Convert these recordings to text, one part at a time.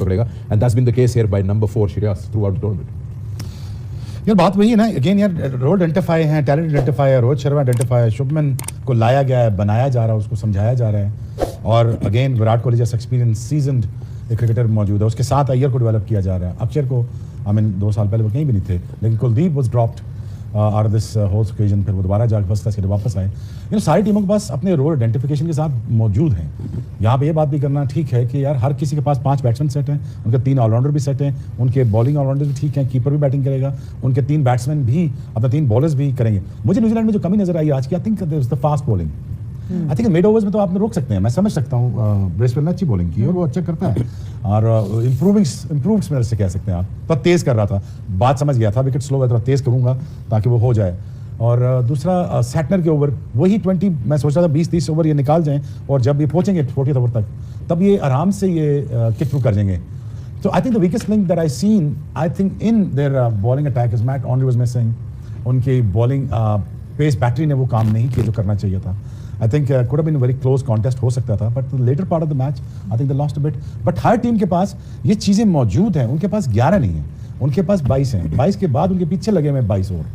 पकड़ेगा, and that's been the case here by number 4 Shreyas throughout the tournament. यार बात वही है ना, अगेन यार रोल आइडेंटिफाई है, टैलेंट आइडेंटिफाई है, रोहित शर्मा आइडेंटिफाई है, शुभमन को लाया गया है, बनाया जा रहा है, उसको समझाया जा रहा है, और अगेन विराट कोहली जैसा एक्सपीरियंस सीजनड एक क्रिकेटर मौजूद है, उसके साथ अय्यर को डेवलप किया जा रहा है, अक्षर को आई मीन 2 साल पहले वो कहीं भी नहीं थे, लेकिन Kuldeep was dropped out this whole occasion, फिर वो दोबारा जाकर फर्स्ट क्लास के वापस आए। सारी टीमों के पास अपने रोल आइडेंटिफिकेशन के साथ मौजूद हैं। यहाँ पे ये बात भी करना ठीक है कि यार हर किसी के पास 5 बैट्समैन सेट हैं, उनके 3 ऑलराउंडर भी सेट हैं, उनके बॉलिंग ऑलराउंडर भी ठीक हैं, कीपर भी बैटिंग करेगा, उनके 3 बैट्समैन भी अपने 3 बॉलर्स भी करेंगे। मुझे न्यूजीलैंड में जो कमी नजर आई आज की, I think there is the fast bowling. I think mid overs में तो आपने रोक सकते हैं, मैं समझ सकता हूँ ब्रेसवेल ने अच्छी बॉलिंग की और वो अच्छा करता है, और इम्प्रूव्ड स्मेल से कह सकते हैं आप, तो तेज कर रहा था, बात समझ गया था, विकेट स्लो है, थोड़ा तेज करूंगा ताकि वो हो जाए। और दूसरा सैटनर के ओवर वही 20, मैं सोच रहा था 20-30 ओवर ये निकाल जाएं, और जब ये पहुंचेंगे 40th ओवर तक, तब ये आराम से ये किक थ्रू कर जाएंगे। तो I think the weakest link that I seen, I think in their bowling attack is Matt only was missing. उनकी बॉलिंग पेस बैटरी ने वो काम नहीं किया जो करना चाहिए था। I think could have been very close contest हो सकता था, but later part of the match I think they lost a bit. But हर टीम के पास ये चीज़ें मौजूद हैं, उनके पास 11 नहीं है, उनके पास 22 हैं, 22 के बाद उनके पीछे लगे हुए 22 और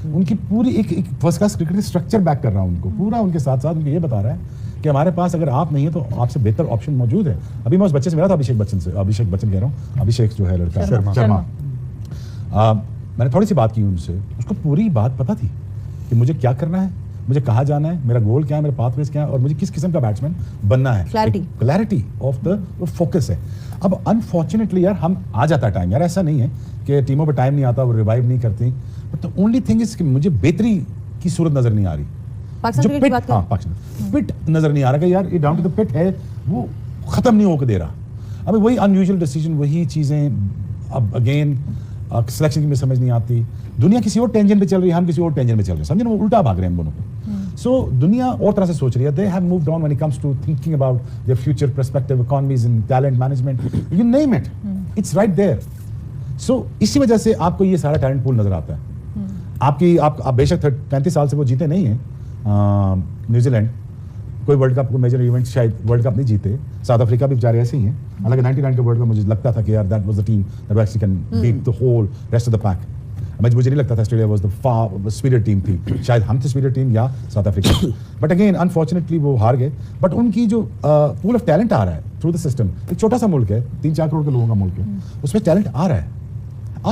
उनकी पूरी एक first class cricket structure back कर रहा हूँ उनको पूरा, उनके साथ साथ उनको ये बता रहा है कि हमारे पास अगर आप नहीं है तो आपसे बेहतर ऑप्शन मौजूद है। अभी मैं उस बच्चे से मिला था, अभिषेक बच्चन कह रहा हूँ, अभिषेक जो है लड़का शर्मा, मैंने थोड़ी सी बात की उनसे, उसको पूरी बात पता थी कि मुझे क्या करना है, मुझे कहाँ जाना है, मेरा गोल क्या है, मेरे पाथवेज क्या है, और मुझे किस किस्म का बैट्समैन बनना है। क्लैरिटी ऑफ द फोकस है। अब अनफॉर्चुनेटली यार हम आ जाता है टाइम, यार ऐसा नहीं है कि टीमों पे टाइम नहीं आता, वो रिवाइव नहीं करती, but the only thing is कि मुझे बेहतरी की सूरत नजर नहीं आ रही। जो पिट, हाँ पाकिस्तान पिट नजर नहीं आ रहा कि यार ये डाउन टू द पिट है, वो खत्म नहीं होकर दे रहा। अब वही अनयूजुअल डिसीजन, वही चीजें, अब अगेन सिलेक्शन की में समझ नहीं आती, दुनिया किसी और टेंशन पे चल रही है, हम किसी और टेंशन पे चल रहे हैं, समझे ना, वो उल्टा भाग रहे हैं हम दोनों पे। सो दुनिया और तरह से सोच रही है, they have moved on when it comes to thinking about their future perspective, economies and talent management, you name it, it's right there. So इसी वजह से आपको ये सारा टैलेंट पूल नजर आता है। आप बेशक 35 साल से वो जीते नहीं हैं न्यूजीलैंड, कोई वर्ल्ड कप, कोई मेजर इवेंट शायद वर्ल्ड कप नहीं जीते, साउथ अफ्रीका भी बेचारे ऐसे ही हैं, हालांकि 99 के वर्ल्ड कप मुझे लगता था कि यार that was the team that actually can beat the whole rest of the pack. मुझे नहीं लगता था Australia was the far superior team थी, शायद हम थे सुपीरियर टीम या South Africa, but again unfortunately वो हार गए। बट उनकी जो पूल ऑफ टैलेंट आ रहा है थ्रू द सिस्टम, एक छोटा सा मुल्क है, 3-4 करोड़ के लोगों का मुल्क है, उसमें टैलेंट आ रहा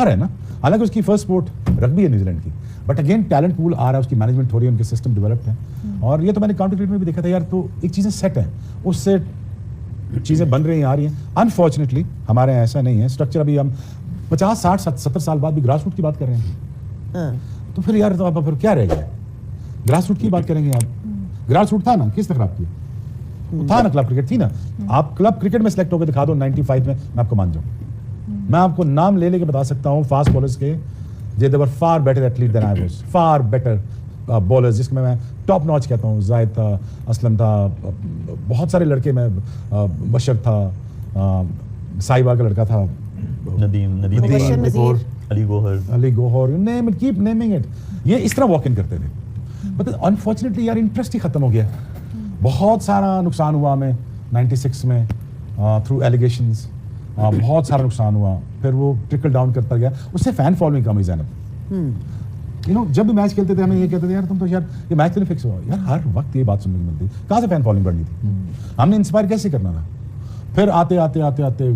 है ना, हालांकि उसकी फर्स्ट स्पोर्ट रग्बी है न्यूजीलैंड की, बट अगेन टैलेंट पूल आ रहा है, उसकी मैनेजमेंट हो रही है, उनके सिस्टम डेवलप्ड है, और ये तो मैंने काउंटी क्रिकेट में भी देखा था यार, तो एक चीज़ें सेट है, उससे चीज़ें बन रही आ रही हैं। अनफॉर्चुनेटली हमारे यहाँ ऐसा नहीं है स्ट्रक्चर, अभी हम 50, 60, 70 साल बाद भी ग्रास रूट की बात कर रहे हैं, तो फिर यार तो आप फिर क्या रह गया, ग्रास रूट की बात करेंगे आप, ग्रास रूट था ना, किसने खराब किया, था ना, क्लब क्रिकेट थी ना, आप क्लब क्रिकेट में सेलेक्ट होकर दिखा दो 95 में, मैं आपको मान जाऊँ, मैं आपको नाम ले लेके बता सकता हूँ फास्ट बॉलर्स के, they were far better athlete than I was, far better bowlers, जिसमें मैं टॉप नॉच कहता हूँ, जाहिद था, असलम था, बहुत सारे लड़के में, बशर था, साहिबा का लड़का था, Nadeem, Ali Gohar, you name it, keep naming it, ये इस तरह वॉक इन करते थे। बट अनफॉर्चुनेटली यार इंटरेस्ट ही खत्म हो गया, बहुत सारा नुकसान हुआ हमें 96 में थ्रू एलिगेशंस, बहुत सारा नुकसान हुआ, फिर वो ट्रिकल डाउन करता गया, उससे फैन फॉलोइंग कम हुई ज़ैनब। यू नो जब भी मैच खेलते थे हमें ये कहते थे यार तुम तो यार ये मैच तो नहीं फिक्स हुआ, यार हर वक्त ये बात सुनने को मिलती, कहाँ से फैन फॉलोइंग बढ़नी थी, हमने इंस्पायर कैसे करना था। फिर आते आते आते आते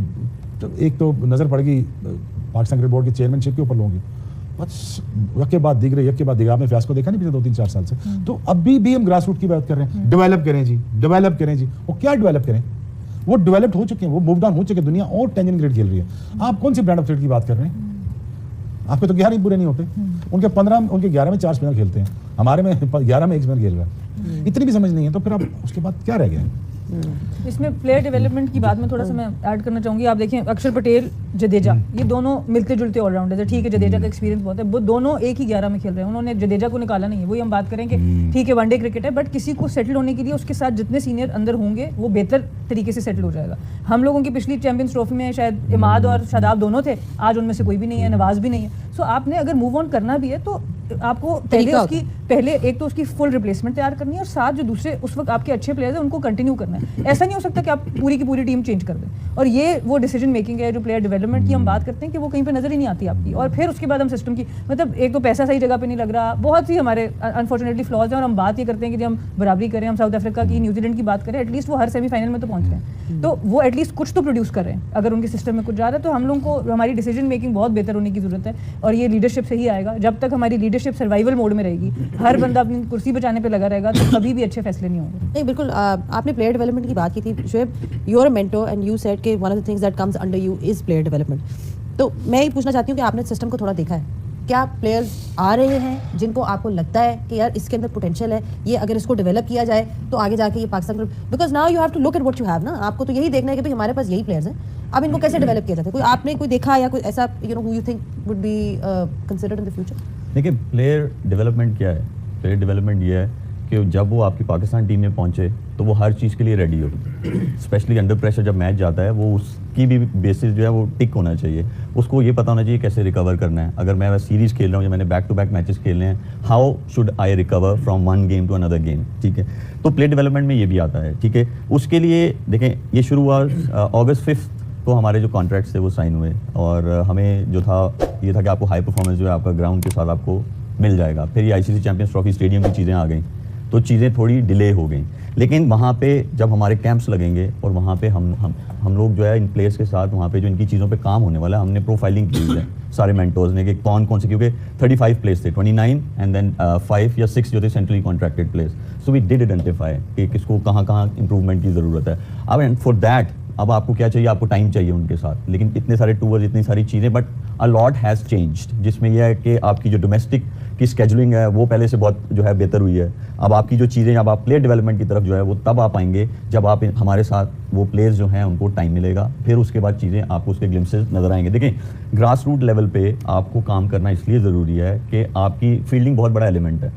तो एक तो नज़र पड़ गई पाकिस्तान क्रिकेट बोर्ड की चेयरमैनशिप के ऊपर लोगों की, बस यक के बाद दिगरे, यक के बाद दिगरे, आपने फ्यास को देखा नहीं पिछले 2-3-4 साल से, तो अभी भी हम ग्रास रूट की बात कर रहे हैं, डेवलप करें जी, डेवलप करें जी, वो क्या डेवलप करें, वो डेवलप्ड हो चुके हैं, वो मूव डाउन हो चुके हैं, दुनिया और टेंशन क्रिकेट खेल रही है। आप कौन सी ब्रांड ऑफ क्रिकेट की बात कर रहे हैं, आपके तो 11 ही पूरे नहीं होते, उनके 15, उनके 11 में 4 स्पिनर खेलते हैं, हमारे में 11 में 1 स्पिनर खेल रहा है, इतनी भी समझ नहीं है, तो फिर अब उसके बाद क्या रह गया है। इसमें प्लेयर डेवलपमेंट की बात में थोड़ा सा मैं ऐड करना चाहूँगी। आप देखें अक्षर पटेल, जडेजा, ये दोनों मिलते जुलते ऑलराउंडर है, ठीक है जडेजा का एक्सपीरियंस बहुत है, वो दोनों एक ही 11 में खेल रहे हैं, उन्होंने जडेजा को निकाला नहीं है, वही हम बात करें कि ठीक है वनडे क्रिकेट है, बट किसी को सेटल होने के लिए उसके साथ जितने सीनियर अंदर होंगे वो बेहतर तरीके से सेटल हो जाएगा। हम लोगों की पिछली चैंपियंस ट्रॉफी में शायद इमाद और शादाब दोनों थे, आज उनमें से कोई भी नहीं है, नवाज भी नहीं है। सो आपने अगर मूव ऑन करना भी है तो आपको पहले उसकी पहले एक तो उसकी फुल रिप्लेसमेंट तैयार करनी है और साथ जो दूसरे उस वक्त आपके अच्छे प्लेयर्स हैं उनको कंटिन्यू करना है। ऐसा नहीं हो सकता कि आप पूरी की पूरी टीम चेंज कर दें। और ये वो डिसीजन मेकिंग है जो प्लेयर डेवलपमेंट की हम बात करते हैं कि वो कहीं पे नजर ही नहीं आती आपकी। और फिर उसके बाद हम सिस्टम की मतलब एक तो पैसा सही जगह पे नहीं लग रहा, बहुत सी हमारे अनफॉर्चुनेटली फ्लॉज हैं। और हम बात ये करते हैं कि हम बराबरी करें, हम साउथ अफ्रीका की न्यूजीलैंड की बात करें, एटलीस्ट वो हर सेमीफाइनल में तो पहुंच रहे हैं, तो वो एटलीस्ट कुछ तो प्रोड्यूस कर रहे हैं। अगर उनके सिस्टम में कुछ जा रहा है तो हम लोगों को हमारी डिसीजन मेकिंग बहुत बेहतर होने की जरूरत है। और ये लीडरशिप से ही आएगा। जब तक हमारी लीडरशिप सर्वाइवल मोड में रहेगी, हर बंदा अपनी कुर्सी बचाने पे लगा रहेगा, तो कभी भी अच्छे फैसले नहीं होंगे। नहीं बिल्कुल, आपने प्लेयर डेवलपमेंट की बात की थी Shoaib, you are a mentor and you said कि one of the things that comes under you is player development. तो मैं ये पूछना चाहती हूँ कि आपने सिस्टम को थोड़ा देखा है, क्या प्लेयर्स आ रहे हैं जिनको आपको लगता है कि यार इसके अंदर पोटेंशियल है, ये अगर इसको डेवलप किया जाए तो आगे जाके ये Pakistan, because now you have to look at what you have ना, आपको तो यही देखना है कि भाई हमारे पास यही प्लेयर्स हैं, अब इनको कैसे डेवलप किया जाता है। कोई आपने कोई देखा या कोई ऐसा you know who you think would be considered in the future? देखिए, प्लेयर डेवलपमेंट क्या है? प्लेयर डेवलपमेंट ये है कि जब वो आपकी पाकिस्तान टीम में पहुंचे तो वो हर चीज़ के लिए रेडी हो। स्पेशली अंडर प्रेशर जब मैच जाता है, वो उसकी भी बेसिस जो है वो टिक होना चाहिए। उसको ये पता होना चाहिए कैसे रिकवर करना है। अगर मैं सीरीज़ खेल रहा हूँ या मैंने बैक टू बैक मैचेस खेलने हैं, how should I recover from one game to another game, ठीक है। तो प्लेयर डेवलपमेंट में ये भी आता है, ठीक है। उसके लिए देखें, ये शुरू हुआ August 5 को हमारे जो कॉन्ट्रैक्ट्स थे वो साइन हुए, और हमें जो था ये था कि आपको हाई परफॉर्मेंस जो है आपका ग्राउंड के साथ आपको मिल जाएगा। फिर ये ICC चैंपियंस ट्रॉफी स्टेडियम की चीज़ें आ गई, तो चीज़ें थोड़ी डिले हो गई। लेकिन वहाँ पे जब हमारे कैंप्स लगेंगे और वहाँ पे हम लोग जो है इन प्लेयर्स के साथ वहाँ पे जो इनकी चीज़ों पे काम होने वाला है, हमने प्रोफाइलिंग की है सारे मेंटर्स ने कि कौन कौन से, क्योंकि 35 प्लेयर्स थे, 29 एंड देन 5 या 6 जो थे centrally contracted players. So we did identify कि किसको कहाँ कहाँ इंप्रूवमेंट की ज़रूरत है। अब एंड फॉर दैट अब आपको क्या चाहिए? आपको टाइम चाहिए उनके साथ। लेकिन इतने सारे टूर्स, इतनी सारी चीज़ें, but a lot has changed, जिसमें यह है कि आपकी जो डोमेस्टिक की स्केजुलिंग है वो पहले से बहुत जो है बेहतर हुई है। अब आपकी जो चीज़ें, अब आप प्लेयर डेवलपमेंट की तरफ जो है वो तब आ पाएंगे जब आप हमारे साथ वो प्लेयर्स जो हैं उनको टाइम मिलेगा, फिर उसके बाद चीज़ें आपको उसके ग्लिम्सेस नज़र आएंगे। देखिए, ग्रास रूट लेवल पे आपको काम करना इसलिए ज़रूरी है कि आपकी फील्डिंग बहुत बड़ा एलिमेंट है।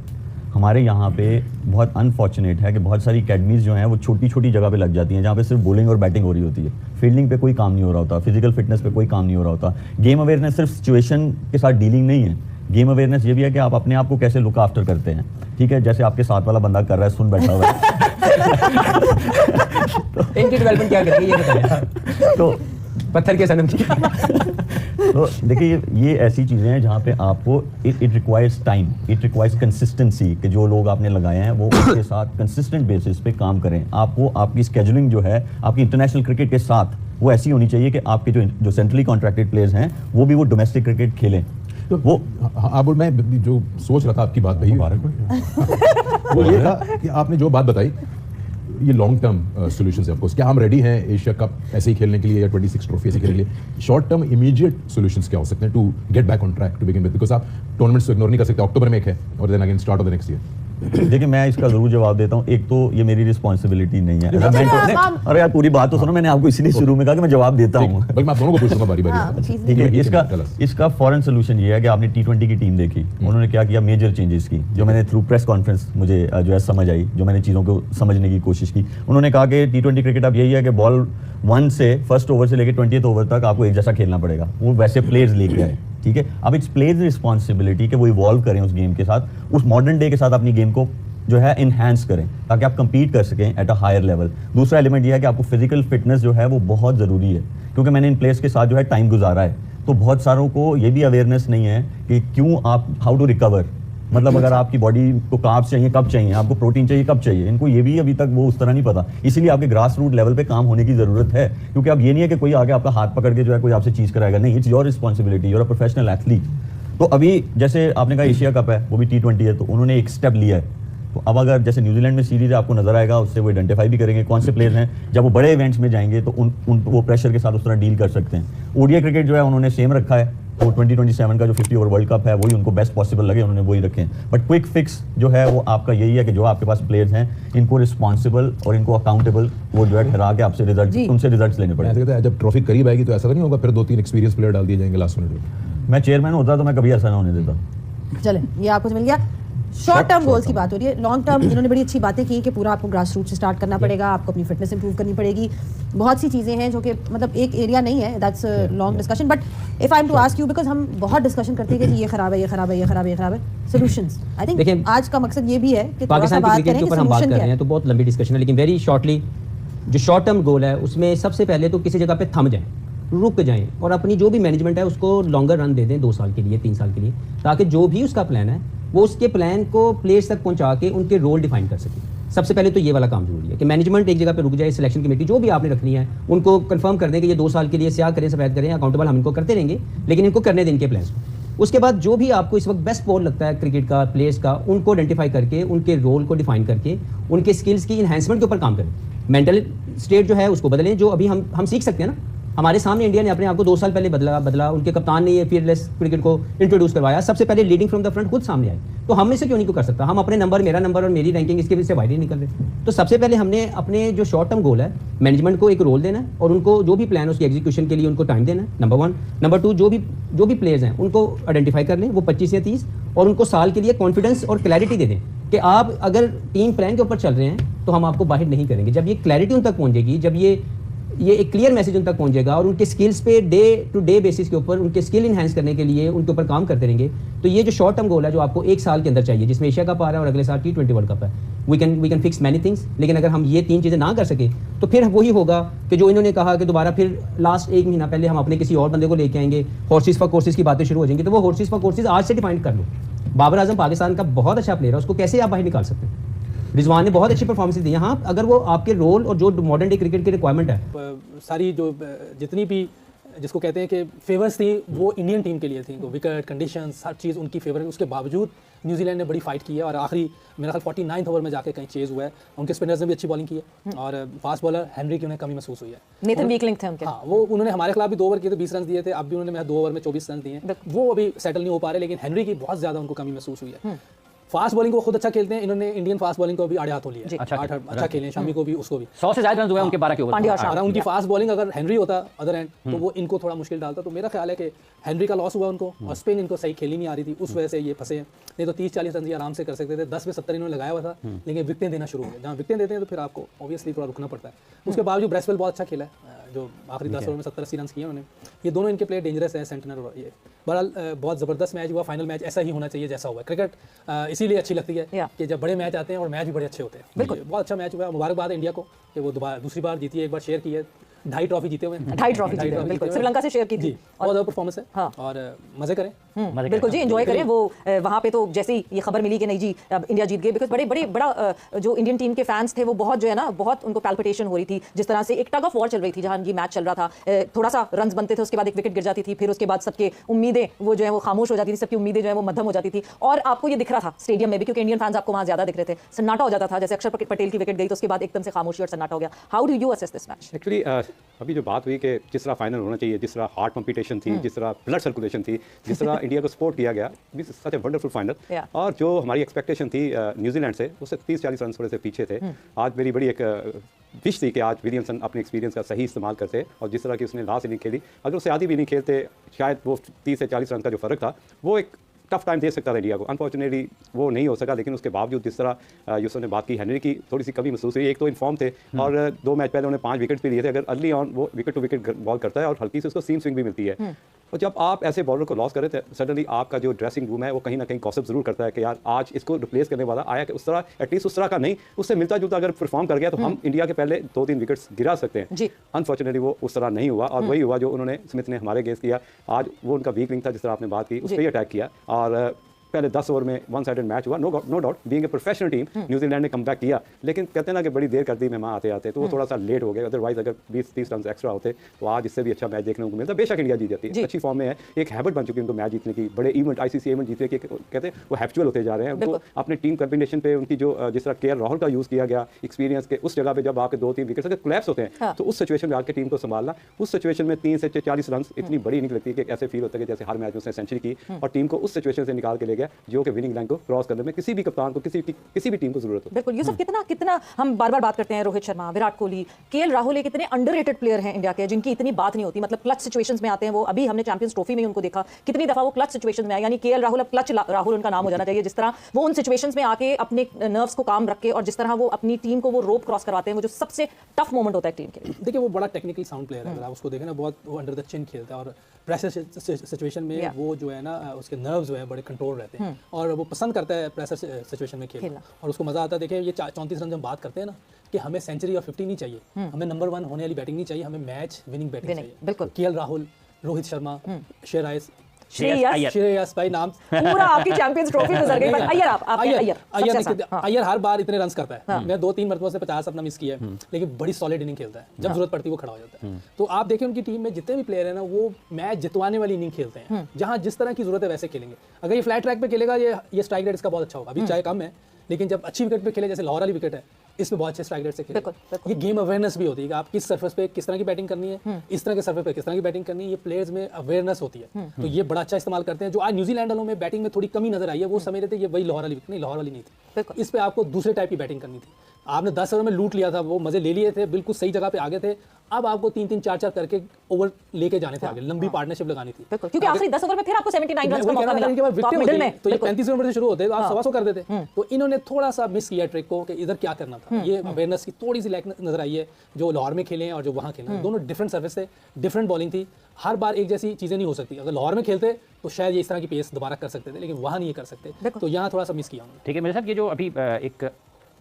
हमारे यहाँ पे बहुत अनफॉर्चुनेट है कि बहुत सारी अकेडमीज़ जो हैं वो छोटी छोटी जगह पे लग जाती हैं, जहाँ पे सिर्फ बॉलिंग और बैटिंग हो रही होती है, फील्डिंग पे कोई काम नहीं हो रहा होता, फिजिकल फिटनेस पे कोई काम नहीं हो रहा होता। गेम अवेयरनेस सिर्फ सिचुएशन के साथ डीलिंग नहीं है, गेम अवेयरनेस ये भी है कि आप अपने आप को कैसे लुक आफ्टर करते हैं, ठीक है। जैसे आपके साथ वाला बंदा कर रहा है, सुन बैठा हुआ है इनकी डेवलपमेंट क्या करेंगे ये बताइए। तो पत्थर के सनम की तो देखिए, ये ऐसी चीज़ें हैं जहाँ पे आपको it requires time, it requires consistency, कि जो लोग आपने लगाए हैं वो उसके साथ कंसिस्टेंट बेसिस पे काम करें। आपको आपकी स्केजुलिंग जो है आपकी इंटरनेशनल क्रिकेट के साथ वो ऐसी होनी चाहिए कि आपके जो सेंट्रली कॉन्ट्रैक्टेड प्लेयर्स हैं वो भी वो डोमेस्टिक क्रिकेट खेलें। तो वो हाँ बोल, मैं जो सोच रहा था आपकी बात भाई वो ये था कि आपने जो बात बताई, ये लॉन्ग टर्म सॉल्यूशंस है। ऑफकोर्स क्या हम रेडी हैं एशिया कप ऐसे ही खेलने के लिए या 26 ट्रॉफी ऐसे खेलने के लिए? शॉर्ट टर्म इमीडिएट सॉल्यूशंस क्या हो सकते हैं to get back on track to begin with? Because आप टूर्नामेंट्स को इग्नोर नहीं कर सकते। अक्टूबर में एक है और then again start of the next year. देखिए, मैं इसका जरूर जवाब देता हूँ। एक तो ये मेरी रिस्पॉन्सिबिलिटी नहीं है। अरे यार, पूरी बात तो सुनो, मैंने आपको इसलिए शुरू में कहा कि मैं जवाब देता हूँ। बल्कि मैं आप दोनों को पूछूंगा बारी बारी। ठीक है, इसका फॉरेन सोल्यूशन ये है कि आपने T20 की टीम देखी, उन्होंने क्या किया, मेजर चेंजेस की, जो मैंने थ्रू प्रेस कॉन्फ्रेंस मुझे जो है समझ आई, जो मैंने चीज़ों को समझने की कोशिश की। उन्होंने कहा कि T20 क्रिकेट अब यही है कि बॉल 1 से फर्स्ट ओवर से लेकर 20th ओवर तक आपको एक जैसा खेलना पड़ेगा। वो वैसे प्लेयर्स लेके आए, ठीक है। अब इट्स प्लेयर्स रिस्पॉन्सिबिलिटी कि वो इवॉल्व करें उस गेम के साथ, उस मॉडर्न डे के साथ अपनी गेम को जो है इनहैंस करें, ताकि आप compete कर सकें एट अ हायर लेवल। दूसरा एलिमेंट ये है कि आपको फिजिकल फिटनेस जो है वो बहुत ज़रूरी है, क्योंकि मैंने इन प्लेयर्स के साथ जो है टाइम गुजारा है, तो बहुत सारों को ये भी अवेयरनेस नहीं है कि क्यों आप हाउ टू रिकवर, मतलब अगर आपकी बॉडी को कार्ब्स चाहिए कब चाहिए, आपको प्रोटीन चाहिए कब चाहिए, इनको ये भी अभी तक वो उस तरह नहीं पता। इसीलिए आपके ग्रास रूट लेवल पे काम होने की ज़रूरत है, क्योंकि अब ये नहीं है कि कोई आगे आपका हाथ पकड़ के जो है कोई आपसे चीज़ कराएगा, नहीं, it's your responsibility, you're a professional athlete. तो अभी जैसे आपने कहा एशिया कप है, वो भी T20 है, तो उन्होंने एक स्टेप लिया है। तो अब अगर जैसे न्यूजीलैंड में सीरीज आपको नजर आएगा, उससे वो आइडेंटिफाई भी करेंगे कौन से प्लेयर्स हैं, जब वो बड़े इवेंट्स में जाएंगे तो उन वो प्रेशर के साथ उस तरह डील कर सकते हैं। ओडीआई क्रिकेट जो है उन्होंने सेम रखा है, वो 2027 का जो 50 ओवर वर्ल्ड कप है वही उनको बेस्ट पॉसिबल लगे, उन्होंने वही रखे हैं। बट क्विक फिक्स जो है वो आपका यही है कि जो आपके पास प्लेयर्स हैं इनको रिस्पॉन्सिबल और इनको अकाउंटेबल वो जो है ठहरा के आपसे रिजल्ट, उनसे रिजल्ट्स लेने पड़ेंगे। जब ट्रॉफी करीब आएगी तो ऐसा तो नहीं होगा फिर 2-3 एक्सपीरियंस प्लेयर डाल दिए जाएंगे लास्ट मिनट में? मैं चेयरमैन होता तो मैं कभी ऐसा ना होने देता। चले, ये आपको मिल गया। शॉर्ट टर्म गोल्स की बात हो रही है, लॉन्ग टर्म इन्होंने बड़ी अच्छी बातें की कि पूरा आपको ग्रास रूट से स्टार्ट करना पड़ेगा, आपको अपनी फिटनेस इंप्रूव करनी पड़ेगी, बहुत सी चीज़ें हैं जो कि मतलब एक एरिया नहीं है, that's long discussion. But if I am to ask you, because हम बहुत डिस्कशन करते हैं कि ये खराब है, ये खराब है, ये खराब है, ये खराब है, सोल्यूशंस। आई थिंक आज का मकसद ये भी है कि थोड़ा सा पाकिस्तान की बात क्रिकेट करें के कि ऊपर हम बात सोल्यूशन कर क्या रहे है। हैं तो बहुत लंबी डिस्कशन है, लेकिन वेरी शॉर्टली जो शॉर्ट टर्म गोल है उसमें सबसे पहले तो किसी जगह पे थम जाएं, रुक जाएं और अपनी जो भी मैनेजमेंट है उसको लॉन्गर रन दे दें 2 साल के लिए, 3 साल के लिए, ताकि जो भी उसका प्लान है वो उसके प्लान को प्लेयर्स तक पहुंचा के उनके रोल डिफाइन कर सके। सबसे पहले तो ये वाला काम जरूरी है कि मैनेजमेंट एक जगह पे रुक जाए, सिलेक्शन कमेटी जो भी आपने रखनी है उनको कंफर्म कर दें कि ये 2 साल के लिए स्याह करें, सफेद करें, अकाउंटेबल हम इनको करते रहेंगे, लेकिन इनको करने दें इनके प्लान्स को। उसके बाद जो भी आपको इस वक्त बेस्ट बॉल लगता है क्रिकेट का, प्लेयर्स का, उनको आइडेंटिफाई करके उनके रोल को डिफाइन करके उनके स्किल्स की इन्हांसमेंट के ऊपर काम करें। मेंटल स्टेट जो है उसको बदलें, जो अभी हम सीख सकते हैं ना। हमारे सामने इंडिया ने अपने आप को 2 साल पहले बदला, उनके कप्तान ने ये फीयरलेस क्रिकेट को इंट्रोड्यूस करवाया, सबसे पहले लीडिंग फ्रॉम द फ्रंट खुद सामने आए। तो हम इसे क्यों नहीं कर सकता? हम अपने नंबर, मेरा नंबर और मेरी रैंकिंग इसके से बाहर ही निकल रहे। तो सबसे पहले हमने अपने जो शॉर्ट टर्म गोल है मैनेजमेंट को एक रोल देना है और उनको जो भी प्लान है उसकी एग्जीक्यूशन के लिए उनको टाइम देना है, नंबर 1। नंबर 2, जो भी प्लेयर्स हैं उनको आइडेंटिफाई कर लें, वो 25 या 30, और उनको साल के लिए कॉन्फिडेंस और क्लैरिटी दे दें कि आप अगर टीम प्लान के ऊपर चल रहे हैं तो हम आपको बाहर नहीं करेंगे। जब ये क्लैरिटी उन तक पहुंचेगी, जब ये एक क्लियर मैसेज उन तक पहुंचेगा और उनके स्किल्स पे डे टू डे बेसिस के ऊपर उनके स्किल इन्हांस करने के लिए उनके ऊपर काम करते रहेंगे, तो ये जो शॉर्ट टर्म गोल है जो आपको 1 साल के अंदर चाहिए, जिसमें एशिया कप आ रहा है और अगले साल T20 वर्ल्ड कप है, we can fix many things. लेकिन अगर हम ये 3 चीज़ें ना कर सके तो फिर वही होगा कि जो इन्होंने कहा कि दोबारा फिर लास्ट 1 महीना पहले हम अपने किसी और बंदे को लेके आएंगे, हॉर्सेस फॉर कोर्सेज की बातें शुरू हो जाएंगी। तो वो हॉर्सेस फॉर कोर्सेज आज से डिफाइन कर लो। बाबर आजम पाकिस्तान का बहुत अच्छा प्लेयर है, उसको कैसे आप बाहर निकाल सकते हैं? रिजवान ने बहुत अच्छी परफॉर्मेंस दी है। हाँ, अगर वो आपके रोल और जो मॉडर्न डे क्रिकेट की रिक्वायरमेंट है, सारी जो जितनी भी जिसको कहते हैं कि फेवर्स थी वो इंडियन टीम के लिए थी, तो विकेट कंडीशंस हर चीज़ उनकी फेवर है। उसके बावजूद न्यूजीलैंड ने बड़ी फाइट की है और आखिरी मेरा ख्याल 49 ओवर में जाके कहीं चेज हुआ है। उनके स्पिनर्स ने भी अच्छी बॉलिंग की है और फास्ट बॉलर हेनरी की उन्हें कमी महसूस हुई है। नेथन वीकलिंग थे उनके। हाँ, वो उन्होंने हमारे खिलाफ भी 2 ओवर किए थे, 20 रन दिए थे। अब भी उन्होंने 2 ओवर में 24 रन दिए हैं। वो अभी सेटल नहीं हो पा रहे, लेकिन हेनरी की बहुत ज़्यादा उनको कमी महसूस हुई है। फास्ट बॉलिंग को खुद अच्छा खेलते हैं, इन्होंने इंडियन फास्ट बॉलिंग को भी आड़े हाथों लिया। अच्छा खेले, शामी को भी, उसको भी 100 से ज्यादा रन हुए उनके 12 के ओवर। अगर उनकी फास्ट बॉलिंग अगर हेनरी होता अदर एंड तो वो इनको थोड़ा मुश्किल डालता। तो मेरा ख्याल है कि हेनरी का लॉस हुआ उनको और स्पिन इनको सही खेली नहीं आ रही थी, उस वजह से ये फंसे हैं। नहीं तो 30-40 रन आराम से कर सकते थे। 10 में 70 इन्होंने लगाया हुआ था, लेकिन विकटें देना शुरू हो गए। जहाँ विकटें देते हैं तो फिर आपको ऑब्वियसली थोड़ा रुकना पड़ता है। उसके बावजूद ब्रेसवेल बहुत अच्छा खेला है, जो आखिरी 10 ओवर में 70-80 रन किए उन्होंने। ये दोनों इनके प्लेयर डेंजरस है, सेंटनर और ये। बहरहाल बहुत ज़बरदस्त मैच हुआ। फाइनल मैच ऐसा ही होना चाहिए जैसा हुआ। क्रिकेट इसीलिए अच्छी लगती है कि जब बड़े मैच आते हैं और मैच भी बड़े अच्छे होते हैं। बिल्कुल, बहुत अच्छा मैच हुआ। मुबारकबाद इंडिया को कि वो दूसरी बार जीती है। एक बार शेयर की है, 2.5 ट्रॉफी जीते हुए हैं। 2.5 ट्रॉफी जीते हैं, बिल्कुल। श्रीलंका से शेयर की थी। बहुत ज़्यादा परफॉर्मेंस है। हाँ। और मज़े करें, बिल्कुल जी, एंजॉय करें। वो वहाँ पे तो जैसे ही ये खबर मिली कि नहीं जी अब इंडिया जीत गई, बिकॉज बड़ा जो इंडियन टीम के फैंस थे वो बहुत जो है ना, बहुत उनको पैल्पिटेशन हो रही थी। जिस तरह से एक टग ऑफ वॉर चल रही थी, जहाँ ये मैच चल रहा था, थोड़ा सा रन बनते थे, उसके बाद एक विकेट गिर जाती थी, फिर उसके बाद सबके उम्मीदें वो जो है वो खामोश हो जाती थी, सबकी उम्मीदें जो है वो मध्यम हो जाती थी। और आपको ये दिख रहा था स्टेडियम में भी, क्योंकि इंडियन फैंस आपको वहाँ ज्यादा दिख रहे थे, सन्नाटा हो जाता था। जैसे अक्षर पटेल की विकेट गई तो उसके बाद एकदम से खामोशी और सन्नाटा हो गया। How do you assess this match? Actually अभी जो बात हुई कि जिस तरह फाइनल होना चाहिए, जिस तरह हार्ड कंपटीशन थी, जिस तरह ब्लड सर्कुलेशन थी, जिस तरह इंडिया को सपोर्ट किया गया, this is such a wonderful final. और जो हमारी एक्सपेक्टेशन थी न्यूजीलैंड से, उससे 30-40 रन थोड़े से पीछे थे। आज मेरी बड़ी एक विश थी कि आज विलियमसन अपने एक्सपीरियंस का सही इस्तेमाल करते और जिस तरह की उसने लास्ट इनिंग खेली, अगर उससे आधी भी नहीं खेलते शायद वो 30 से 40 रन का जो फ़र्क था वो एक टफ टाइम दे सकता था इंडिया को। अनफॉर्चुनेटली वो नहीं हो सका। लेकिन उसके बावजूद जिस तरह यूसुफ ने बात की, हेनरी की थोड़ी सी कमी महसूस हुई। एक तो इन्फॉर्म थे और 2 मैच पहले उन्होंने 5 विकेट भी लिए थे। अगर अर्ली ऑन वो विकेट टू विकेट बॉल करता है और हल्की से उसको सीम स्विंग भी मिलती है। और जब आप ऐसे बॉलर को लॉस करें तो सडनली आपका जो ड्रेसिंग रूम है वो कहीं ना कहीं गॉसिप जरूर करता है कि यार आज इसको रिप्लेस करने वाला आया कि उस तरह एटलीस्ट उस तरह का नहीं, उससे मिलता जुलता अगर परफॉर्म कर गया तो हम इंडिया के पहले 2-3 विकेट्स गिरा सकते हैं। अनफॉर्चुनेटली वो उस तरह नहीं हुआ और वही हुआ जो उन्होंने स्मिथ ने हमारे अगेंस्ट किया। आज वो उनका वीक लिंक था, जिस तरह आपने बात की, उस पर ही अटैक किया और पहले 10 ओवर में 1 साइडेड मैच हुआ। No doubt being a professional team New Zealand ने कम बैक किया, लेकिन कहते हैं ना कि बड़ी देर कर दी मेहमान आते आते, तो वो थोड़ा सा लेट हो गए। अदरवाइज अगर 20-30 रन एक्स्ट्रा होते तो आज इससे भी अच्छा मैच देखने को मिलता। बेशक इंडिया जीत जाती है, अच्छी फॉर्म में है, एक हैबिट बन चुकी है उनको मैच जीतने की। बड़े इवेंट आईसीसी इवेंट जीते कि कहते हैं वो हैबिचुअल होते जा रहे हैं। उनको अपने टीम कॉम्बिनेशन पे उनकी जो जिस तरह केएल राहुल का यूज़ किया गया एक्सपीरियंस के, उस जगह पे जब आपके 2-3 विकेट अगर कोलैप्स होते हैं तो उस सिचुएशन में आके टीम को संभालना, उस सिचुएशन में 3 से 40 रन इतनी बड़ी नहीं लगती कि ऐसे फील होता है कि जैसे हर मैच में उसने सेंचुरी की और टीम को उस सिचुएशन से निकाल के ले गए। गया जो कि विनिंग लाइन को क्रॉस करने में किसी भी कप्तान को किसी भी टीम को जरूरत होती है। बिल्कुल यूसुफ, कितना हम बार बार बात करते हैं रोहित शर्मा, विराट कोहली, केएल राहुल एक इतने अंडररेटेड प्लेयर हैं इंडिया के जिनकी इतनी बात नहीं होती। मतलब क्लच सिचुएशंस में आते हैं वो, अभी हमने चैंपियंस ट्रॉफी में उनको देखा कितनी दफा वो क्लच सिचुएशंस में आए, यानी केएल राहुल अब क्लच राहुल उनका नाम हो जाना चाहिए। जिस तरह वो उन सिचुएशंस में आके अपने नर्व्स को काम रख के और जिस तरह वो अपनी टीम को वो रोप क्रॉस करवाते हैं, वो जो सबसे टफ मोमेंट होता है टीम के लिए। देखिए वो बड़ा टेक्निकल साउंड प्लेयर है, अगर आप उसको देखें ना, बहुत वो अंडर द चिन खेलता है और प्रेशर सिचुएशन में वो जो है ना उसके नर्व्स जो है बड़े कंट्रोल रहते हैं और वो पसंद करता है प्रेशर सिचुएशन में खेलना और उसको मजा आता है। देखिए ये 34 रन जब बात करते हैं ना कि हमें सेंचुरी और 50 नहीं चाहिए, हमें नंबर 1 होने वाली बैटिंग नहीं चाहिए, हमें मैच विनिंग बैटिंग चाहिए। बिल्कुल। केएल राहुल, रोहित शर्मा, श्रेयस भाई नाम पूरा आपकी चैंपियंस ट्रॉफी गुजर गई। अय्यर हर बार इतने रन्स करता है। मैं 2-3 मरतबा से 50 अपना मिस किया है, लेकिन बड़ी सॉलिड इनिंग खेलता है, जब जरूरत पड़ती है वो खड़ा हो जाता है। तो आप देखिए उनकी टीम में जितने भी प्लेयर हैं ना वो मैच जितवाने वाली इनिंग खेलते हैं, जहां जिस तरह की जरूरत है वैसे खेलेंगे। अगर ये फ्लैट ट्रैक पे खेलेगा ये स्ट्राइक रेट इसका बहुत अच्छा होगा, अभी चाहे कम है लेकिन जब अच्छी विकेट पे खेले, जैसे लाहौर वाली विकेट है, इसमें बहुत अच्छे स्ट्राइक रेट से खेले। ये गेम अवेयरनेस भी होती है कि आप किस सरफेस पे किस तरह की बैटिंग करनी है, इस तरह के सरफेस पे किस तरह की बैटिंग करनी है, ये प्लेयर्स में अवेयरनेस होती है। तो ये बड़ा अच्छा इस्तेमाल करते हैं। जो आज न्यूजीलैंड वालों में बैटिंग में थोड़ी कमी नजर आई है, वो समझ रहे थे ये वही लाहौर वाली विकेट नहीं, लाहौर वाली नहीं थी। इस पे आपको दूसरे टाइप की बैटिंग करनी थी। आपने 10 ओवर में लूट लिया था, वो मजे ले लिए थे, बिल्कुल सही जगह पे आगे थे। अब आपको 3-3 4-4 करके ओवर लेके जाने थे आगे, लंबी पार्टनरशिप लगानी थी, क्योंकि आखिरी 10 ओवर में फिर आपको 79 रन का मौका मिला। मिडिल में तो ये 35 ओवर से शुरू होते तो आप 125 कर देते। तो इन्होंने थोड़ा सा मिस किया ट्रिक को कि इधर क्या करना था। ये अवेयरनेस की थोड़ी सी लैक नजर आई है, जो लाहौर में खेले हैं और जो वहाँ खेले हैं, दोनों डिफरेंट सर्विस थे, डिफरेंट बॉलिंग थी। हर बार एक जैसी चीजें नहीं हो सकती। अगर लाहौर में खेलते तो शायद ये इस तरह की पेस दोबारा कर सकते थे, लेकिन वहाँ नहीं कर सकते। तो यहाँ थोड़ा सा मिस किया। ठीक है मेरे साहब, ये जो अभी एक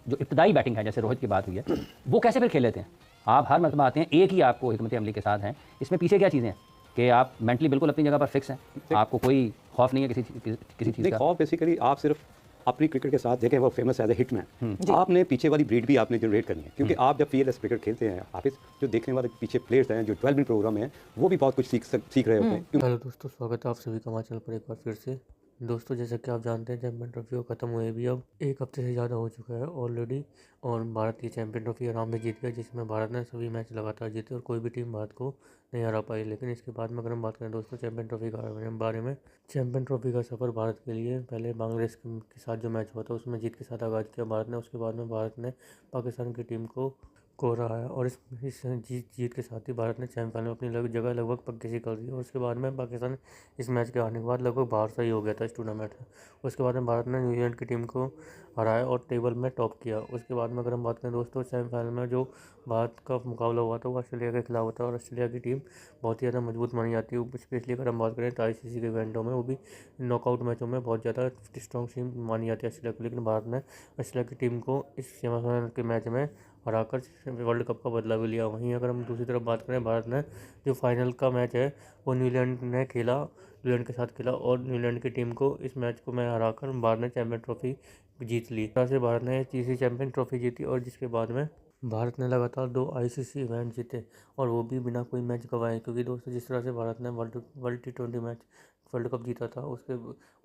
जो इब्तदाई बैटिंग है, जैसे रोहित की बात हुई है, वो कैसे फिर खेल लेते हैं? आप हर मरतबा आते हैं, एक ही आपको हिकमत अमली के साथ हैं, इसमें पीछे क्या चीज़ें हैं कि आप मेंटली बिल्कुल अपनी जगह पर फिक्स हैं, आपको कोई खौफ नहीं है किसी चीज़ का? खौफ बेसिकली आप सिर्फ अपनी क्रिकेट के साथ देखें, वो फेमस एज ए हिटमैन, आपने पीछे वाली ब्रीड भी आपने जनरेट करनी है, क्योंकि आप जब फील्डलेस क्रिकेट खेलते हैं, आप जो देखने वाले पीछे प्लेयर्स हैं, जो 12 प्रोग्राम है, वो भी बहुत कुछ सीख रहे होते हैं। हेलो दोस्तों, स्वागत है आप सभी का हमारे चैनल पर एक बार फिर से। दोस्तों जैसा कि आप जानते हैं, चैंपियन ट्रॉफी ख़त्म हुए भी अब 1 हफ्ते से ज़्यादा हो चुका है ऑलरेडी, और भारत की चैंपियन ट्रॉफी आराम से जीत गया, जिसमें भारत ने सभी मैच लगातार जीते और कोई भी टीम भारत को नहीं हरा पाई। लेकिन इसके बाद में अगर हम बात करें दोस्तों चैंपियन ट्रॉफी के बारे में, चैंपियन ट्रॉफी का सफ़र भारत के लिए पहले बांग्लादेश के साथ जो मैच हुआ था उसमें जीत के साथ आगाज़ किया भारत ने। उसके बाद में भारत ने पाकिस्तान की टीम को हराया और इस जीत के साथ ही भारत ने सेमीफाइनल में अपनी जगह लगभग पक्की सी कर दी। और उसके बाद में पाकिस्तान इस मैच के आने के बाद लगभग बाहर से ही हो गया था इस टूर्नामेंट में। उसके बाद में भारत ने न्यूजीलैंड की टीम को हराया और टेबल में टॉप किया। उसके बाद में अगर हम बात करें दोस्तों, सेमीफाइनल में जो भारत का मुकाबला हुआ था वो ऑस्ट्रेलिया के खिलाफ होता है, और ऑस्ट्रेलिया की टीम बहुत ही ज़्यादा मजबूत मानी जाती है। स्पेशली अगर हम बात करें तो ICC के इवेंटों में, वो भी नॉकआउट मैचों में बहुत ज़्यादा स्ट्रॉन्ग टीम मानी जाती है ऑस्ट्रेलिया को। लेकिन भारत ने ऑस्ट्रेलिया की टीम को इस सेमीफाइनल के मैच में हराकर वर्ल्ड कप का बदला भी लिया। वहीं अगर हम दूसरी तरफ बात करें, भारत ने जो फाइनल का मैच है वो न्यूजीलैंड के साथ खेला और न्यूजीलैंड की टीम को इस मैच को में हराकर भारत ने चैंपियन ट्रॉफी जीत ली। इस तरह से भारत ने तीसरी चैंपियन ट्रॉफी जीती और जिसके बाद में भारत ने लगातार 2 ICC इवेंट जीते और वो भी बिना कोई मैच गंवाए। क्योंकि दोस्तों जिस तरह से भारत ने world T20 match world cup जीता था, उसके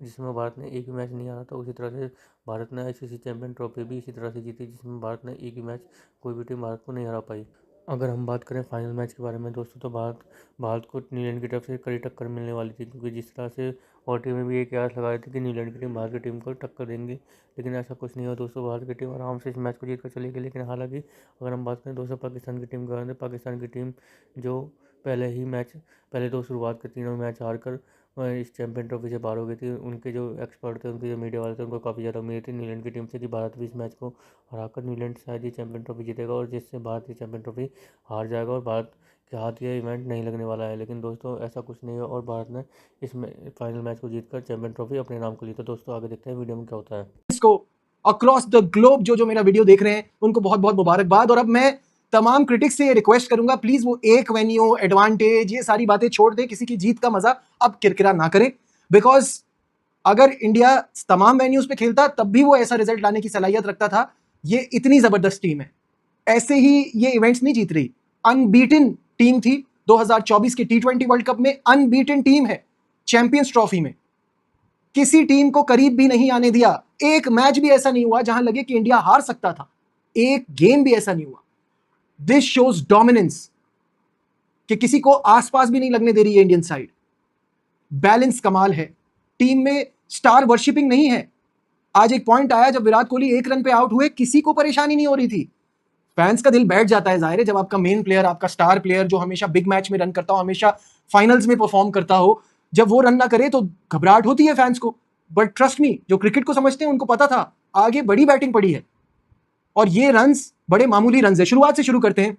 जिसमें भारत ने एक भी मैच नहीं हारा था, उसी तरह से भारत ने ICC चैंपियन ट्रॉफी भी इसी तरह से जीती, जिसमें भारत ने एक भी मैच कोई भी टीम भारत को नहीं हरा पाई। अगर हम बात करें फाइनल मैच के बारे में दोस्तों, तो भारत को न्यूजीलैंड की तरफ से कड़ी टक्कर मिलने वाली थी, क्योंकि जिस तरह से OT में भी एक आस लगाई थी कि न्यूजीलैंड की टीम भारत की टीम को टक्कर देंगी, लेकिन ऐसा कुछ नहीं हुआ दोस्तों। भारत की टीम आराम से इस मैच को जीत कर चली गई। लेकिन हालांकि अगर हम बात करें दोस्तों पाकिस्तान की टीम का, पाकिस्तान की टीम जो पहले 2 शुरुआत के तीनों मैच हारकर इस चैंपियन ट्रॉफी से बाहर हो गई थी। उनके जो एक्सपर्ट थे, उनके जो मीडिया वाले थे, उनको काफ़ी ज़्यादा उम्मीद थी न्यूजीलैंड की टीम से कि भारत भी इस मैच को हराकर न्यूजीलैंड शायद ही चैंपियन ट्रॉफी जीतेगा, और जिससे भारत की चैंपियन ट्रॉफी हार जाएगा और भारत के हाथ ये इवेंट नहीं लगने वाला है। लेकिन दोस्तों ऐसा कुछ नहीं हुआ और भारत ने इस फाइनल मैच को जीतकर चैंपियन ट्रॉफी अपने नाम को ली। तो दोस्तों आगे देखते हैं वीडियो में क्या होता है। इसको अक्रॉस द ग्लोब जो मेरा वीडियो देख रहे हैं उनको बहुत बहुत मुबारकबाद। और अब मैं तमाम क्रिटिक्स से ये रिक्वेस्ट करूंगा, प्लीज वो एक वेन्यू एडवांटेज ये सारी बातें छोड़ दे, किसी की जीत का मजा अब किरकिरा ना करें। बिकॉज अगर इंडिया तमाम वेन्यूज पे खेलता तब भी वो ऐसा रिजल्ट लाने की सलाहियत रखता था। ये इतनी जबरदस्त टीम है, ऐसे ही ये इवेंट्स नहीं जीत रही। अनबीटन टीम थी 2024 के T20 वर्ल्ड कप में, अनबीटन टीम है चैंपियंस ट्रॉफी में, किसी टीम को करीब भी नहीं आने दिया। एक मैच भी ऐसा नहीं हुआ जहां लगे कि इंडिया हार सकता था, एक गेम भी ऐसा नहीं हुआ। दिस शोज डोमिनेंस कि किसी को आसपास भी नहीं लगने दे रही है इंडियन साइड। बैलेंस कमाल है टीम में, स्टार वर्शिपिंग नहीं है। आज एक पॉइंट आया जब विराट कोहली 1 रन पे आउट हुए, किसी को परेशानी नहीं हो रही थी। फैंस का दिल बैठ जाता है, जाहिर है, जब आपका मेन प्लेयर, आपका स्टार प्लेयर जो हमेशा बिग मैच में रन करता हो, हमेशा फाइनल्स में परफॉर्म करता हो, जब वो रन ना करे तो घबराहट होती है फैंस को। बट ट्रस्ट मी, जो क्रिकेट को समझते हैं उनको पता था आगे बड़ी बैटिंग पड़ी है और ये रन्स बड़े मामूली रन्स है। शुरुआत से शुरू करते हैं।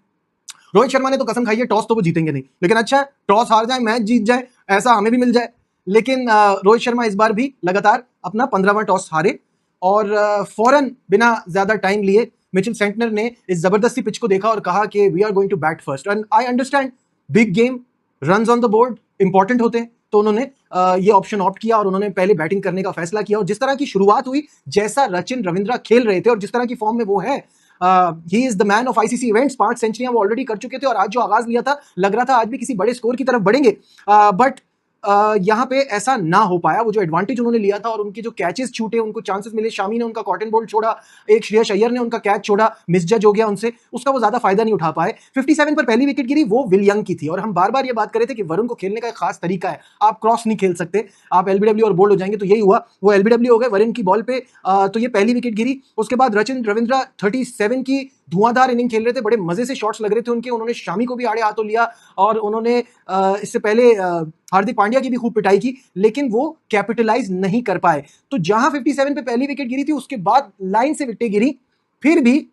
रोहित शर्मा ने तो कसम खाई है टॉस तो वो जीतेंगे नहीं, लेकिन अच्छा टॉस हार जाए, मैच जीत जाए, ऐसा हमें भी मिल जाए। लेकिन रोहित शर्मा इस बार भी लगातार अपना 15वां टॉस हारे और फौरन बिना ज्यादा टाइम लिए मिचेल सेंटनर ने इस जबरदस्ती पिच को देखा और कहा कि we are going to bat first. And I understand, big game, runs on the board important होते हैं, तो उन्होंने ये ऑप्शन ऑप्ट किया और उन्होंने पहले बैटिंग करने का फैसला किया। और जिस तरह की शुरुआत हुई, जैसा सचिन रविंद्र खेल रहे थे और जिस तरह की फॉर्म में वो है, he is the man of ICC events. 5 सेंचुरियां वो ऑलरेडी कर चुके थे और आज जो आगाज लिया था, लग रहा था आज भी किसी बड़े स्कोर की तरफ बढ़ेंगे, बट यहाँ पे ऐसा ना हो पाया। वो जो एडवांटेज उन्होंने लिया था और उनके जो कैचेस छूटे, उनको चांसेस मिले, शामी ने उनका कॉटन बॉल छोड़ा, एक श्रेयस अय्यर ने उनका कैच छोड़ा, मिसजज हो गया उनसे, उसका वो ज्यादा फायदा नहीं उठा पाए। 57 पर पहली विकेट गिरी, वो विल यंग की थी और हम बार बार ये बात कर रहे थे कि वरुण को खेलने का एक खास तरीका है, आप क्रॉस नहीं खेल सकते, आप एलबीडब्ल्यू और बोल्ड हो जाएंगे। तो यही हुआ, वो एलबीडब्ल्यू हो गए वरुण की बॉल पे। तो ये पहली विकेट गिरी। उसके बाद सचिन रविंद्र 37 की धुआंधार इनिंग खेल रहे थे, बड़े मजे से शॉट्स लग रहे थे उनके, उन्होंने शामी को भी आड़े हाथों लिया और उन्होंने इससे पहले हार्दिक पांड्या की भी खूब पिटाई की, लेकिन वो कैपिटलाइज नहीं कर पाए। तो जहां 57 पे पहली विकेट गिरी थी, उसके बाद लाइन से विकेटें गिरी, फिर भी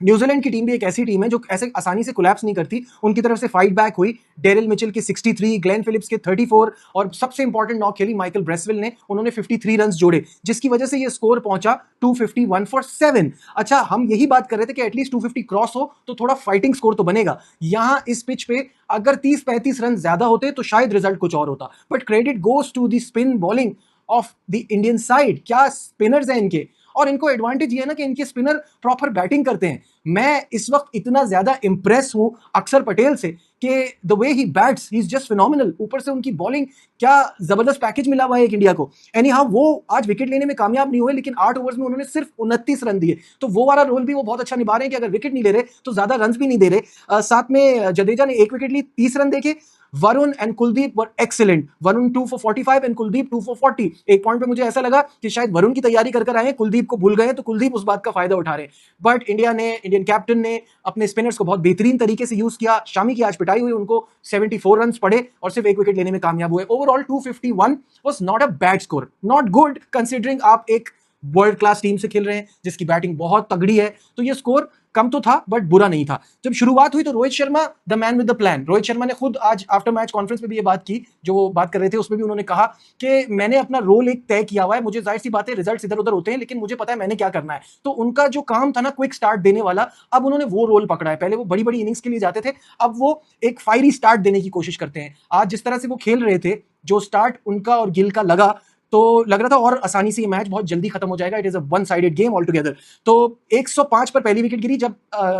न्यूजीलैंड की टीम भी एक ऐसी टीम है जो ऐसे आसानी से कोलैप्स नहीं करती। उनकी तरफ से फाइट बैक हुई, डेरिल मिचेल के 63, ग्लेन फिलिप्स के 34 और सबसे इंपॉर्टेंट नॉक खेली माइकल ब्रेसवेल ने, उन्होंने 53 रन जोड़े, जिसकी वजह से ये स्कोर पहुंचा 251 फॉर 7। अच्छा, हम यही बात कर रहे थे कि एटलीस्ट 250 क्रॉस हो तो थोड़ा फाइटिंग स्कोर तो बनेगा। यहां इस पिच पे अगर 30-35 रन ज्यादा होते तो शायद रिजल्ट कुछ और होता, but credit goes to the spin bowling of the Indian side. क्या स्पिनर्स हैं इनके, और इनको एडवांटेज ये है ना कि इनके स्पिनर प्रॉपर बैटिंग करते हैं। मैं इस वक्त इतना ज्यादा इंप्रेस हूं अक्षर पटेल से कि the way he bats, he is just phenomenal. ऊपर से उनकी बॉलिंग, क्या जबरदस्त पैकेज मिला हुआ है एक इंडिया को। एनी हाउ, वो आज विकेट लेने में कामयाब नहीं हुए, लेकिन 8 ओवर्स में उन्होंने सिर्फ 29 रन दिए, तो वो वाला रोल भी वो बहुत अच्छा निभा रहे हैं कि अगर विकेट नहीं ले रहे तो ज्यादा रन भी नहीं दे रहे। साथ में जडेजा ने 1 विकेट ली, 30 रन देखे। Varun and Kuldeep were excellent, Varun 2 for 45 and Kuldeep 2 for 40। एक पॉइंट पे मुझे ऐसा लगा कि शायद वरुण की तैयारी कर आए, कुलदीप को भूल गए, तो कुलदीप उस बात का फायदा उठा रहे हैं। बट इंडियन कैप्टन ने अपने स्पिनर्स को बहुत बेहतरीन तरीके से यूज किया। शामी की आज पिटाई हुई, उनको 74 रन पड़े और सिर्फ 1 विकेट लेने में कामयाब हुए। Overall 251 was not a bad score, not good considering आप एक वर्ल्ड क्लास टीम से खेल रहे हैं जिसकी बैटिंग बहुत तगड़ी है। तो ये स्कोर कम तो था बट बुरा नहीं था। जब शुरुआत हुई तो Rohit Sharma the man with the plan. Rohit Sharma ने खुद आज आफ्टर मैच कॉन्फ्रेंस में भी ये बात की, जो वो बात कर रहे थे उसमें भी उन्होंने कहा कि मैंने अपना रोल एक तय किया हुआ है, मुझे जाहिर सी बात है रिजल्ट्स इधर उधर होते हैं, लेकिन मुझे पता है मैंने क्या करना है। तो उनका जो काम था ना क्विक स्टार्ट देने वाला, अब उन्होंने वो रोल पकड़ा है। पहले वो बड़ी बड़ी इनिंग्स के लिए जाते थे, अब वो एक फायरी स्टार्ट देने की कोशिश करते हैं। आज जिस तरह से वो खेल रहे थे, जो स्टार्ट उनका और गिल का लगा, तो लग रहा था और आसानी से ये मैच बहुत जल्दी खत्म हो जाएगा। It is a one sided game all together. तो 105 पर पहली विकेट गिरी जब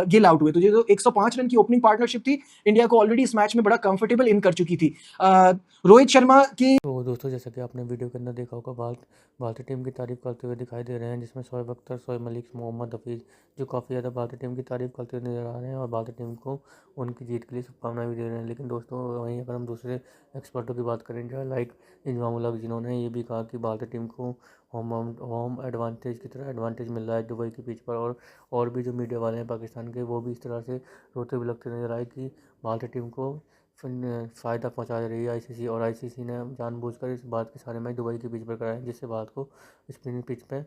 गिल आउट हुए, तो ये जो 105 रन की ओपनिंग पार्टनरशिप थी, इंडिया को ऑलरेडी इस मैच में बड़ा कंफर्टेबल इन कर चुकी थी। रोहित शर्मा की तो दोस्तों, जैसा कि आपने वीडियो के अंदर देखा होगा, भारतीय टीम की तारीफ करते हुए दिखाई दे रहे हैं, जिसमें शोएब अख्तर, शोएब मलिक, मोहम्मद हफीज़ जो काफ़ी ज़्यादा भारतीय टीम की तारीफ करते हुए नजर आ रहे हैं और भारतीय टीम को उनकी जीत के लिए शुभकामनाएं भी दे रहे हैं। लेकिन दोस्तों, वहीं अगर हम दूसरे एक्सपर्टों की बात करें, जो लाइक इंजमाम उल, जिन्होंने ये भी कहा कि भारतीय टीम को होम एडवांटेज की तरह एडवांटेज मिल रहा है दुबई की पिच पर, और भी जो मीडिया वाले हैं पाकिस्तान के, वो भी इस तरह से रोते हुए लगते नजर आए कि भारतीय टीम को फ़ायदा पहुंचा रही है आईसीसी, और आईसीसी ने जानबूझकर इस बात के सारे मैच दुबई की पिच पर कराए, जिससे भारत को स्पिन पिच पर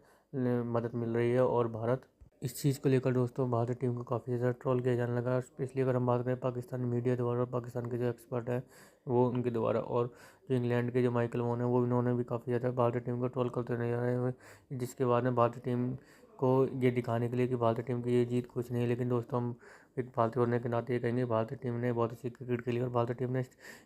मदद मिल रही है। और भारत इस चीज़ को लेकर दोस्तों भारतीय टीम को काफ़ी ज़्यादा ट्रोल किया जाने लगा, स्पेशली अगर हम बात करें पाकिस्तानी मीडिया द्वारा और पाकिस्तान के जो एक्सपर्ट हैं वो उनके द्वारा, और जो इंग्लैंड के जो माइकल वॉन है वो उन्होंने भी काफ़ी ज़्यादा भारतीय टीम को ट्रोल करते नजर आए हुए, जिसके बाद में भारतीय टीम को ये दिखाने के लिए कि भारतीय टीम की ये जीत कुछ नहीं है। लेकिन दोस्तों, हम एक भारतीय होने के नाते ये कहेंगे भारतीय टीम ने बहुत अच्छी क्रिकेट खेली और भारतीय टीम ने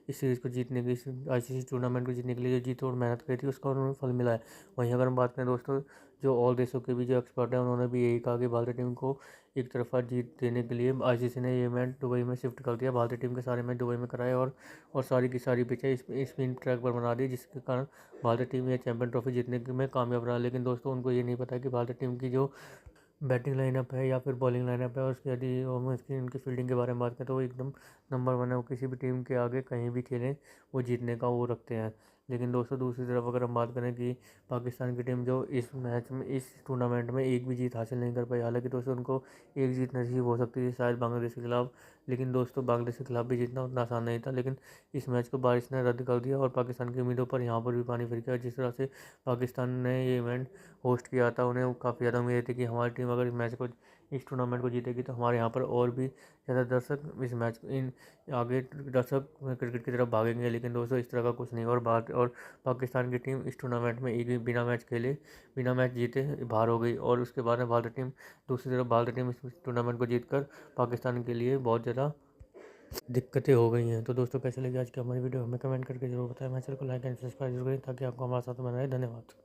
इस सीरीज़ को जीतने की, इस आईसीसी टूर्नामेंट को जीतने के लिए जो जीत और मेहनत करी थी उसका उन्होंने फल मिला है। वहीं अगर हम बात करें दोस्तों, जो और देशों के भी जो एक्सपर्ट हैं उन्होंने भी यही कहा कि भारतीय टीम को एक तरफा जीत देने के लिए आईसीसी ने ये मैच दुबई में शिफ्ट कर दिया, भारतीय टीम के सारे मैच दुबई में कराए और सारी की सारी पिचें स्पिन ट्रैक पर बना दी, जिसके कारण भारतीय टीम ये चैंपियन ट्रॉफी जीतने में कामयाब रहा। लेकिन दोस्तों, उनको ये नहीं पता कि भारतीय टीम की जो बैटिंग लाइनअप है या फिर बॉलिंग लाइनअप है, उसकी यदि हम इसकी उनकी फील्डिंग के बारे में बात करें तो वो एकदम नंबर 1 है, वो किसी भी टीम के आगे कहीं भी खेलें वो जीतने का वो रखते हैं। लेकिन दोस्तों दूसरी तरफ अगर हम बात करें कि पाकिस्तान की टीम जो इस मैच में इस टूर्नामेंट में एक भी जीत हासिल नहीं कर पाई, हालांकि दोस्तों उनको एक जीत नसीब हो सकती थी शायद बांग्लादेश के खिलाफ, लेकिन दोस्तों बांग्लादेश के खिलाफ भी जीतना उतना आसान नहीं था। लेकिन इस मैच को बारिश ने रद्द कर दिया और पाकिस्तान की उम्मीदों पर यहाँ पर भी पानी फिर गया। जिस तरह से पाकिस्तान ने ये इवेंट होस्ट किया था, उन्हें काफ़ी ज़्यादा उम्मीद थी कि हमारी टीम अगर इस टूर्नामेंट को जीतेगी तो हमारे यहाँ पर और भी ज़्यादा दर्शक इस मैच इन आगे दर्शक क्रिकेट की तरफ भागेंगे। लेकिन दोस्तों इस तरह का कुछ नहीं। और पाकिस्तान की टीम इस टूर्नामेंट में एक भी बिना मैच खेले बिना मैच जीते बाहर हो गई। और उसके बाद में भारतीय टीम दूसरी तरफ भारतीय टीम इस टूर्नामेंट को जीतकर पाकिस्तान के लिए बहुत ज़्यादा दिक्कतें हो गई हैं। तो दोस्तों कैसे लगी आज की हमारी वीडियो हमें कमेंट करके जरूर बताएं। हमारे चैनल को लाइक एंड सब्सक्राइब जरूर करें ताकि आपको हमारे साथ बना रहे। धन्यवाद।